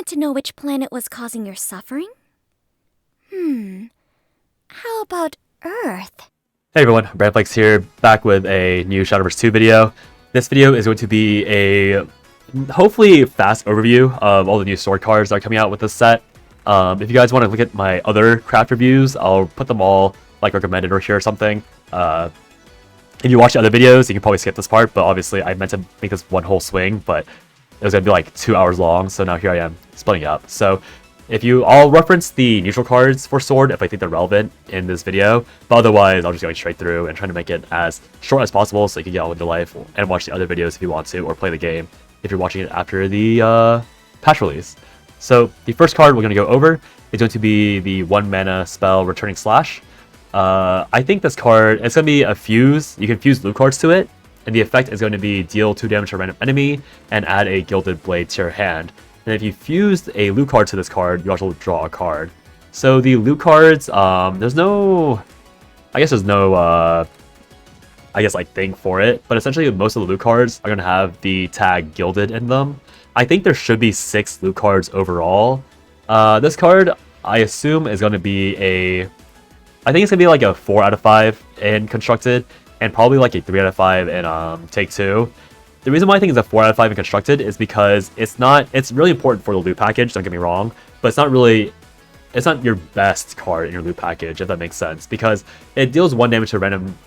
want to know which planet was causing your suffering? How about Earth? Hey everyone, BrandFlex here, back with a new Shadowverse 2 video. This video is going to be a hopefully fast overview of all the new sword cards that are coming out with this set. If you guys want to look at my other craft reviews, I'll put them all like recommended or here or something. If you watch the other videos, you can probably skip this part, but obviously I meant to make this one whole swing, but it was going to be like 2 hours long, so now here I am splitting it up. So I'll reference the neutral cards for Sword if I think they're relevant in this video, but otherwise I'll just go straight through and trying to make it as short as possible so you can get on with your life and watch the other videos if you want to, or play the game if you're watching it after the patch release. So the first card we're going to go over is going to be the 1 mana spell Returning Slash. I think this card, it's going to be a fuse. You can fuse loot cards to it, and the effect is going to be deal 2 damage to a random enemy and add a Gilded Blade to your hand. And if you fused a loot card to this card, you also draw a card. So the loot cards, there's no thing for it, but essentially most of the loot cards are going to have the tag Gilded in them. I think there should be 6 loot cards overall. This card, I assume, is going to be I think it's going to be like a 4 out of 5 in Constructed, and probably like a 3 out of 5 in Take 2. The reason why I think it's a 4 out of 5 in Constructed is because it's really important for the loot package, don't get me wrong, but it's not your best card in your loot package, if that makes sense, because it deals 1 damage to a random,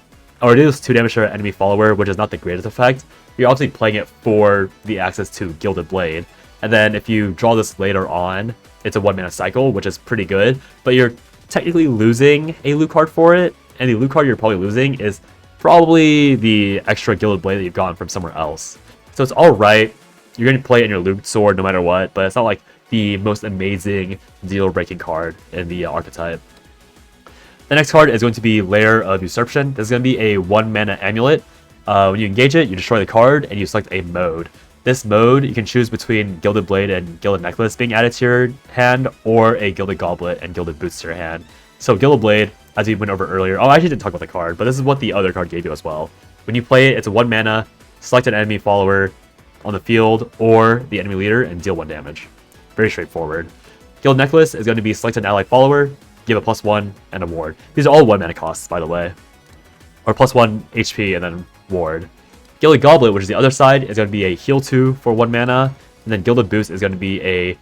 or it deals 2 damage to an enemy follower, which is not the greatest effect. You're obviously playing it for the access to Gilded Blade, and then if you draw this later on, it's a 1 mana cycle, which is pretty good, but you're technically losing a loot card for it, and the loot card you're probably losing is probably the extra Gilded Blade that you've gotten from somewhere else. So it's alright, you're going to play it in your loot sword no matter what, but it's not like the most amazing deal-breaking card in the archetype. The next card is going to be Lair of Usurpation. This is going to be a 1 mana amulet. When you engage it, you destroy the card and you select a mode. This mode, you can choose between Gilded Blade and Gilded Necklace being added to your hand, or a Gilded Goblet and Gilded Boots to your hand. So Gilded Blade, as we went over earlier, I actually didn't talk about the card, but this is what the other card gave you as well. When you play it, it's a 1 mana, select an enemy follower on the field or the enemy leader and deal 1 damage. Very straightforward. Gilded Necklace is going to be select an ally follower, give a +1 and a ward. These are all 1 mana costs, by the way. Or +1 HP and then ward. Gilded Goblet, which is the other side, is going to be a heal 2 for 1 mana, and then Gilded Boost is going to be a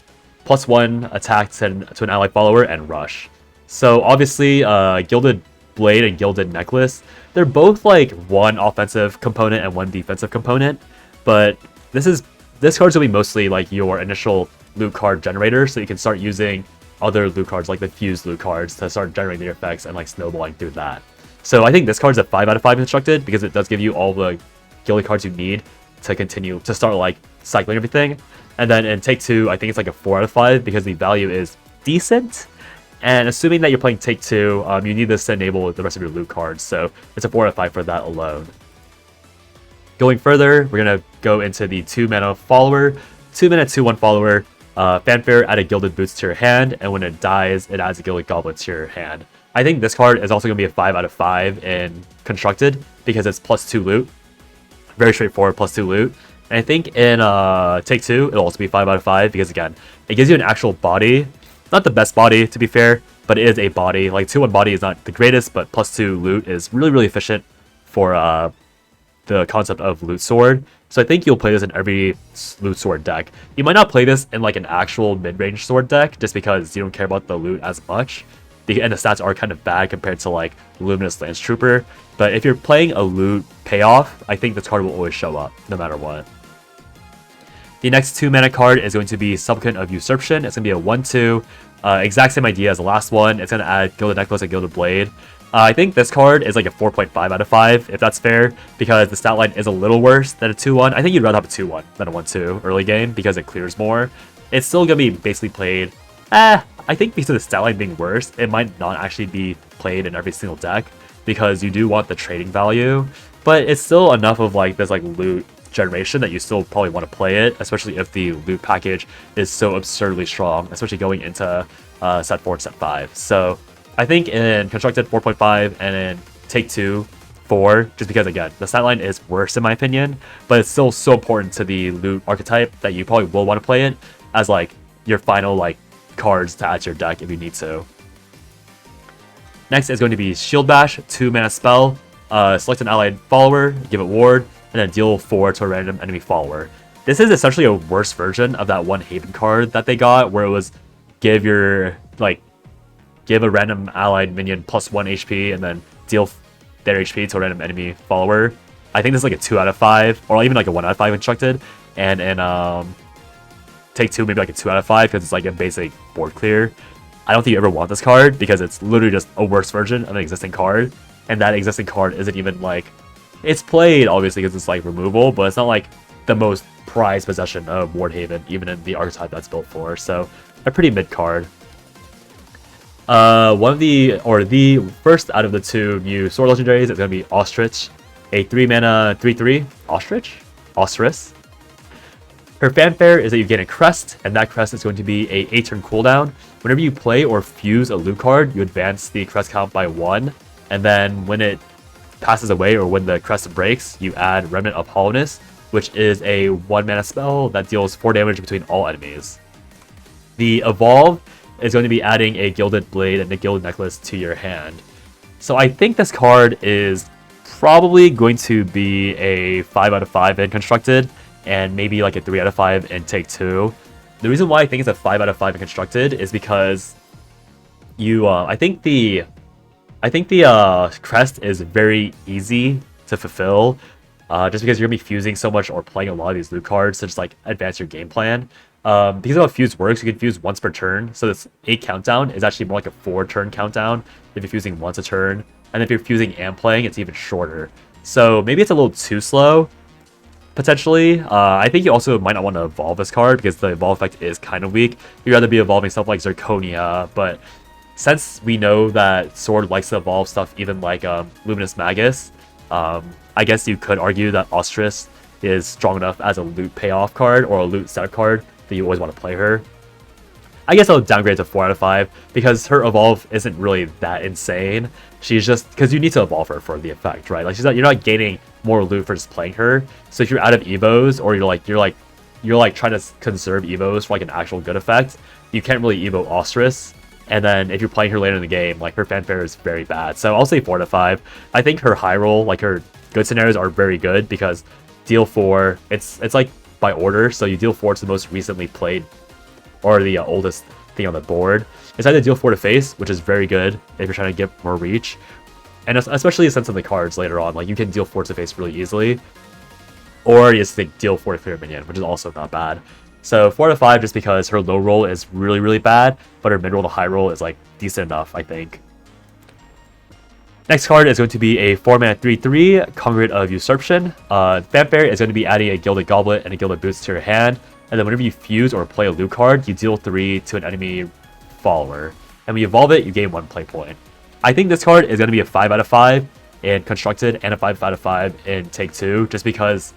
+1 attack to an ally follower and rush. So obviously, Gilded Blade and Gilded Necklace, they're both like 1 offensive component and 1 defensive component, but this card's going to be mostly like your initial loot card generator, so you can start using other loot cards like the fused loot cards to start generating their effects and like snowballing through that. So I think this card's a 5 out of 5 Constructed because it does give you all the Gilded cards you need to continue to start like cycling everything. And then in Take 2, I think it's like a 4 out of 5 because the value is decent. And assuming that you're playing Take 2, you need this to enable the rest of your loot cards, so it's a 4 out of 5 for that alone. Going further, we're going to go into the 2 mana follower. 2 mana 2/1 follower, Fanfare, add a Gilded Boots to your hand, and when it dies, it adds a Gilded Goblet to your hand. I think this card is also going to be a 5 out of 5 in Constructed because it's +2 loot. Very straightforward, +2 loot. And I think in Take 2, it'll also be 5 out of 5 because, again, it gives you an actual body. Not the best body, to be fair, but it is a body. Like, 2/1 body is not the greatest, but +2 loot is really, really efficient for the concept of loot sword. So I think you'll play this in every loot sword deck. You might not play this in, like, an actual mid-range sword deck, just because you don't care about the loot as much. And the stats are kind of bad compared to, like, Luminous Lance Trooper. But if you're playing a loot payoff, I think this card will always show up, no matter what. The next 2 mana card is going to be Supplicant of Usurpation. It's going to be a 1/2. Exact same idea as the last one. It's going to add Gilded Necklace and Gilded Blade. I think this card is like a 4.5 out of 5, if that's fair, because the stat line is a little worse than a 2/1. I think you'd rather have a 2/1 than a 1/2 early game because it clears more. It's still going to be basically played. I think because of the stat line being worse, it might not actually be played in every single deck because you do want the trading value, but it's still enough of like this like loot generation that you still probably want to play it, especially if the loot package is so absurdly strong, especially going into set 4 and set 5. So I think in Constructed 4.5 and in Take 2 4, just because again the stat line is worse in my opinion, but it's still so important to the loot archetype that you probably will want to play it as like your final like cards to add to your deck if you need to. Next is going to be Shield Bash, 2-mana spell. Select an allied follower, give it ward, and then deal 4 to a random enemy follower. This is essentially a worse version of that one Haven card that they got, where it was give a random allied minion +1 HP and then deal their HP to a random enemy follower. I think this is like a 2 out of 5, or even like a 1 out of 5 constructed. And in Take 2, maybe like a 2 out of 5 because it's like a basic board clear. I don't think you ever want this card because it's literally just a worse version of an existing card. And that existing card isn't even like... It's played, obviously, because it's like removal, but it's not like the most prized possession of Wardhaven, even in the archetype that's built for. So, a pretty mid card. The first out of the 2 new sword legendaries is going to be Octrice, a 3-mana 3/3 Octrice. Her fanfare is that you gain a crest, and that crest is going to be a 8-turn cooldown. Whenever you play or fuse a loot card, you advance the crest count by 1, and then when it passes away or when the crest breaks, you add Remnant of Hollowness, which is a 1-mana spell that deals 4 damage between all enemies. The Evolve is going to be adding a Gilded Blade and a Gilded Necklace to your hand. So I think this card is probably going to be a 5 out of 5 in Constructed, and maybe like a 3 out of 5 in Take 2. The reason why I think it's a 5 out of 5 in Constructed is because I think the crest is very easy to fulfill, just because you're gonna be fusing so much or playing a lot of these loot cards to just like advance your game plan. Because of how fuse works, you can fuse once per turn, so this 8 countdown is actually more like a 4-turn countdown if you're fusing once a turn, and if you're fusing and playing, it's even shorter. So maybe it's a little too slow, potentially. I think you also might not want to evolve this card because the evolve effect is kind of weak. You'd rather be evolving stuff like Zirconia, but since we know that Sword likes to evolve stuff even like Luminous Magus, I guess you could argue that Octrice is strong enough as a loot payoff card or a loot setup card that you always want to play her. I guess I'll downgrade to 4 out of 5 because her evolve isn't really that insane. She's just because you need to evolve her for the effect, right? Like you're not gaining more loot for just playing her. So if you're out of evos or you're like trying to conserve evos for like an actual good effect, you can't really evo Octrice. And then if you're playing her later in the game, like her fanfare is very bad. So I'll say 4 out of 5. I think her high roll, like her good scenarios are very good because deal 4, it's like by order. So you deal 4 to the most recently played or the oldest thing on the board. It's either deal 4 to face, which is very good if you're trying to get more reach. And especially since of the cards later on, like you can deal 4 to face really easily. Or you just deal 4 to clear minion, which is also not bad. So 4 out of 5 just because her low roll is really, really bad, but her mid roll to high roll is like decent enough, I think. Next card is going to be a 4-mana 3/3 Congregant of Usurpation. Fanfare is going to be adding a Gilded Goblet and a Gilded Boots to your hand. And then whenever you fuse or play a loot card, you deal 3 to an enemy follower. And when you evolve it, you gain 1 play point. I think this card is going to be a 5 out of 5 in Constructed and a 5 out of 5 in Take 2, just because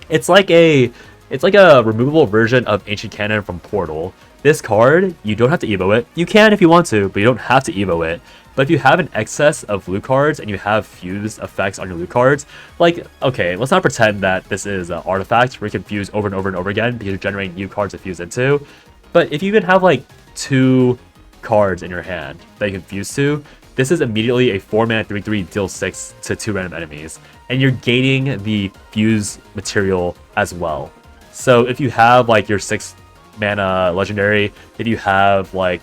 it's like a removable version of Ancient Cannon from Portal. This card, you don't have to evo it. You can if you want to, but you don't have to evo it. But if you have an excess of loot cards and you have fused effects on your loot cards, like, okay, let's not pretend that this is an artifact where you can fuse over and over and over again because you're generating new cards to fuse into. But if you even have like 2 cards in your hand that you can fuse to, this is immediately a 4-mana 3/3 deal 6 to 2 random enemies. And you're gaining the fuse material as well. So if you have like your 6-mana legendary, if you have like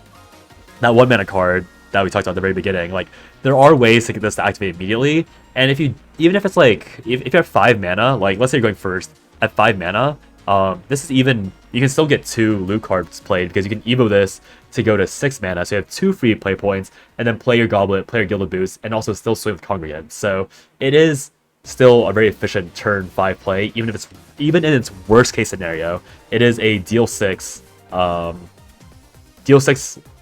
that 1-mana card that we talked about at the very beginning, like there are ways to get this to activate immediately. And even if it's like if you have 5 mana, like let's say you're going first at 5 mana, this is even, you can still get 2 loot cards played because you can evo this to go to 6 mana, so you have 2 free play points, and then play your Goblet, play your Gilded Boost, and also still swing with Congregant. So it is still a very efficient turn 5 play, even in its worst case scenario. It is a deal 6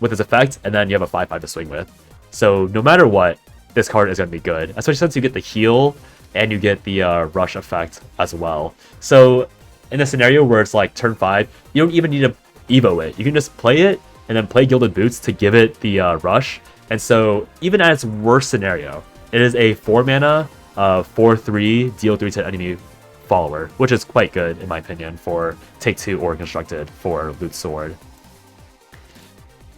with its effect, and then you have a 5/5 to swing with. So no matter what, this card is going to be good, especially since you get the heal and you get the rush effect as well. So in a scenario where it's like turn 5, you don't even need to evo it. You can just play it and then play Gilded Boots to give it the rush. And so even at its worst scenario, it is a 4-mana 4/3 deal 3 to enemy follower, which is quite good in my opinion for Take 2 or Constructed for Loot Sword.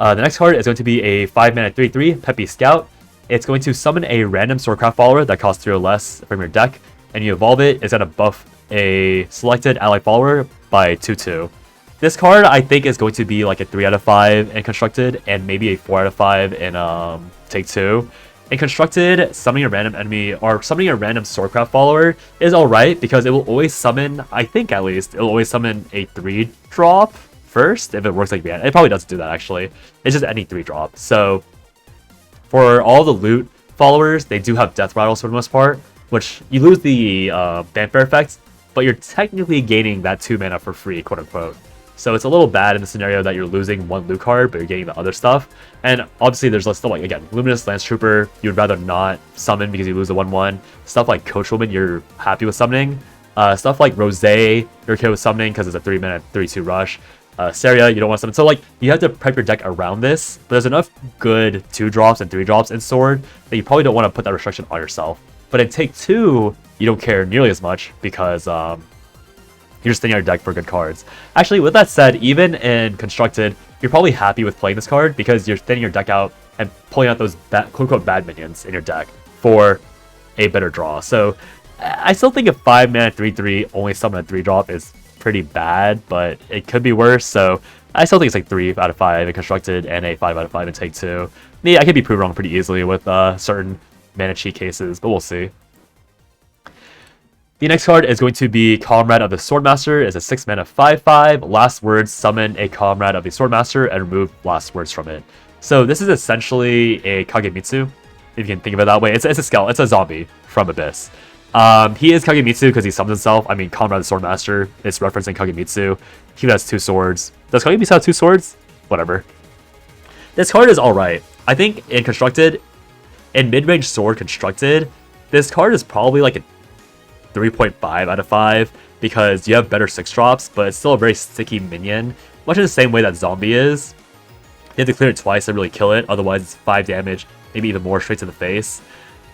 The next card is going to be a 5-mana 3/3 Peppy Scout. It's going to summon a random Swordcraft follower that costs 3 or less from your deck, and you evolve it. It's going to buff a selected ally follower by 2/2. This card I think is going to be like a 3 out of 5 in Constructed, and maybe a 4 out of 5 in Take 2. In Constructed, summoning a random enemy or summoning a random Swordcraft follower is alright because it will always summon, I think at least, it will always summon a 3-drop first if it works like It probably doesn't do that actually. It's just any 3-drop. So for all the loot followers, they do have Death Rattles for the most part, which you lose the fanfare effect, but you're technically gaining that 2 mana for free, quote unquote. So it's a little bad in the scenario that you're losing 1 loot card, but you're getting the other stuff. And obviously there's still, like, again, Luminous Lance Trooper, you would rather not summon because you lose the 1/1. Stuff like Coachwoman, you're happy with summoning. Stuff like Rosé, you're okay with summoning because it's a 3-mana 3/2 rush. Saria, you don't want to summon. So, like, you have to prep your deck around this, but there's enough good 2-drops and 3-drops in Sword that you probably don't want to put that restriction on yourself. But in Take 2, you don't care nearly as much because you're just thinning your deck for good cards. Actually, with that said, even in Constructed, you're probably happy with playing this card because you're thinning your deck out and pulling out those quote-unquote bad minions in your deck for a better draw. So I still think a 5-mana 3/3 only summon a 3-drop is pretty bad, but it could be worse. So I still think it's like 3 out of 5 in Constructed and a 5 out of 5 in Take 2. Yeah, I could be proved wrong pretty easily with certain mana cheat cases, but we'll see. The next card is going to be Comrade of the Swordmaster. It's a 6-mana 5/5. Last words, summon a Comrade of the Swordmaster and remove last words from it. So this is essentially a Kagemitsu, if you can think of it that way. It's a skeleton, it's a zombie from Abyss. He is Kagemitsu because he summons himself. I mean, Comrade of the Swordmaster is referencing Kagemitsu. He has 2 swords. Does Kagemitsu have 2 swords? Whatever. This card is alright. I think in Constructed, in mid-range Sword Constructed, this card is probably like a 3.5 out of 5 because you have better 6-drops, but it's still a very sticky minion, much in the same way that Zombie is. You have to clear it twice to really kill it, otherwise it's 5 damage, maybe even more straight to the face.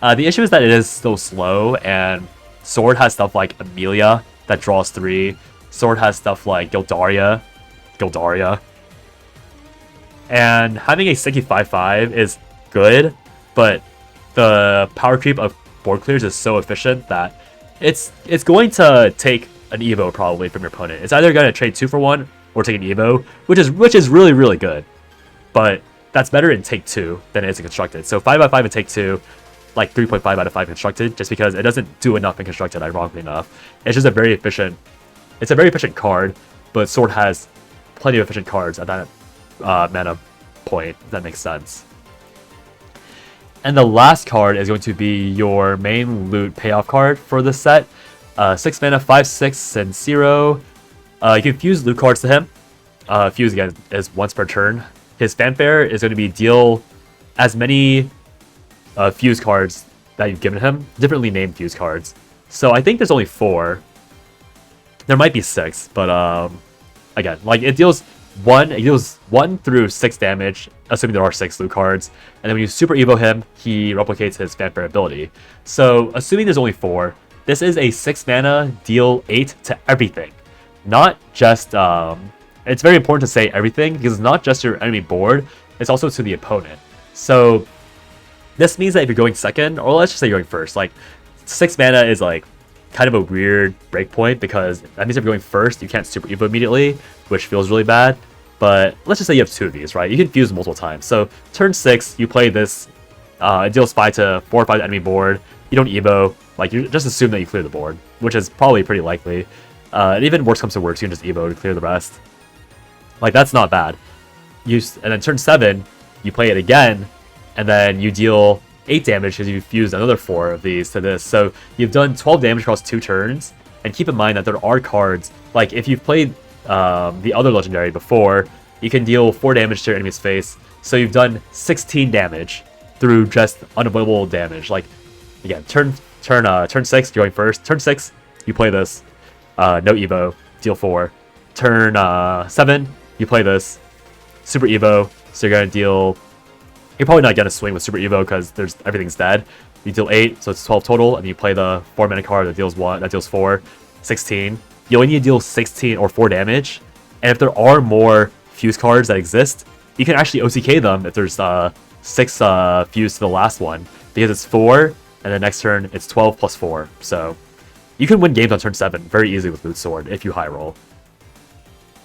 The issue is that it is still slow, and Sword has stuff like Amelia that draws 3. Sword has stuff like Gildaria. And having a sticky 5/5 is good, but the power creep of board clears is so efficient that it's going to take an Evo probably from your opponent. It's either going to trade 2 for 1 or take an Evo, which is really, really good. But that's better in Take 2 than it is in Constructed. So 5 out of 5 in Take 2, like 3.5 out of 5 in Constructed, just because it doesn't do enough in Constructed, ironically enough. It's just a very efficient card, but Sword has plenty of efficient cards at that mana point, if that makes sense. And the last card is going to be your main loot payoff card for this set. 6 mana, 5/6 Sinciro. You can fuse loot cards to him. Fuse again is once per turn. His fanfare is going to be deal as many fuse cards that you've given him, differently named fuse cards. So I think there's only 4. There might be 6, but again, like it deals 1 through 6 damage, assuming there are 6 loot cards, and then when you super evo him, he replicates his fanfare ability. So assuming there's only 4, this is a 6 mana deal 8 to everything, not just it's very important to say everything because it's not just your enemy board, it's also to the opponent. So this means that if you're going second, or let's just say you're going first, like 6 mana is like kind of a weird breakpoint because that means if you're going first, you can't super evo immediately, which feels really bad. But let's just say you have 2 of these, right? You can fuse multiple times. So turn 6, you play this, it deals 5 to 4 or 5 to enemy board. You don't evo, like you just assume that you clear the board, which is probably pretty likely. And even worse comes to worse, you can just evo to clear the rest. Like that's not bad. And then turn 7, you play it again, and then you deal 8 damage because you fused another 4 of these to this. So you've done 12 damage across 2 turns. And keep in mind that there are cards, like if you've played the other legendary before, you can deal 4 damage to your enemy's face. So you've done 16 damage through just unavoidable damage. Like again, turn 6, you're going first. Turn 6, you play this, no evo, deal 4. Turn 7, you play this, super evo, so you're gonna deal. You're probably not gonna swing with super evo because everything's dead. You deal 8, so it's 12 total, and you play the 4 mana card that deals 1, that deals 4, 16. You only need to deal 16 or 4 damage, and if there are more fuse cards that exist, you can actually OCK them if there's 6 fuse to the last one, because it's 4, and the next turn it's 12 plus 4. So you can win games on turn 7 very easily with Loot Sword if you high roll.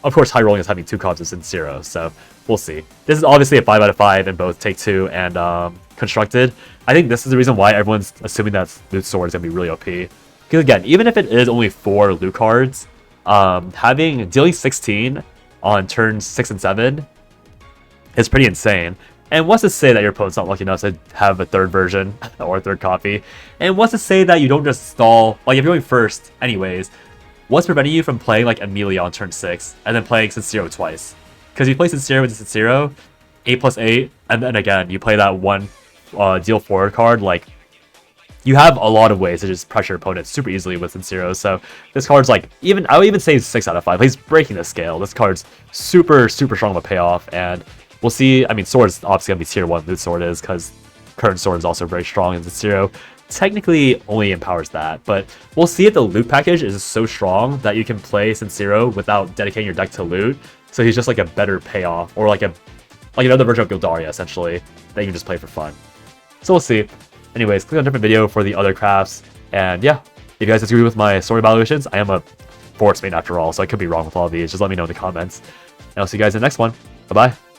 Of course, high rolling is having 2 copies of Sinciro, so we'll see. This is obviously a 5 out of 5 in both Take 2 and Constructed. I think this is the reason why everyone's assuming that Loot Sword is going to be really OP. Because again, even if it is only 4 loot cards, dealing 16 on turns 6 and 7 is pretty insane. And what's to say that your opponent's not lucky enough to have a 3rd version or a 3rd copy? And what's to say that you don't just stall, like if you're going first anyways, what's preventing you from playing like Amelia on turn 6 and then playing Sinciro twice? Because you play Sinciro with Sinciro, 8+8, and then again, you play that one deal forward card. Like, you have a lot of ways to just pressure opponents super easily with Sinciro. So this card's like, I would even say 6 out of 5. He's breaking the scale. This card's super strong of a payoff, and we'll see. I mean, Sword's obviously going to be tier 1, Loot Sword is, because current Sword is also very strong, and Sinciro technically only empowers that. But we'll see if the loot package is so strong that you can play Sinciro without dedicating your deck to loot. So he's just like a better payoff, or like another version of Gildaria, essentially, that you can just play for fun. So we'll see. Anyways, click on a different video for the other crafts. And yeah, if you guys disagree with my sword evaluations, I am a forest main after all, so I could be wrong with all of these. Just let me know in the comments. And I'll see you guys in the next one. Bye-bye.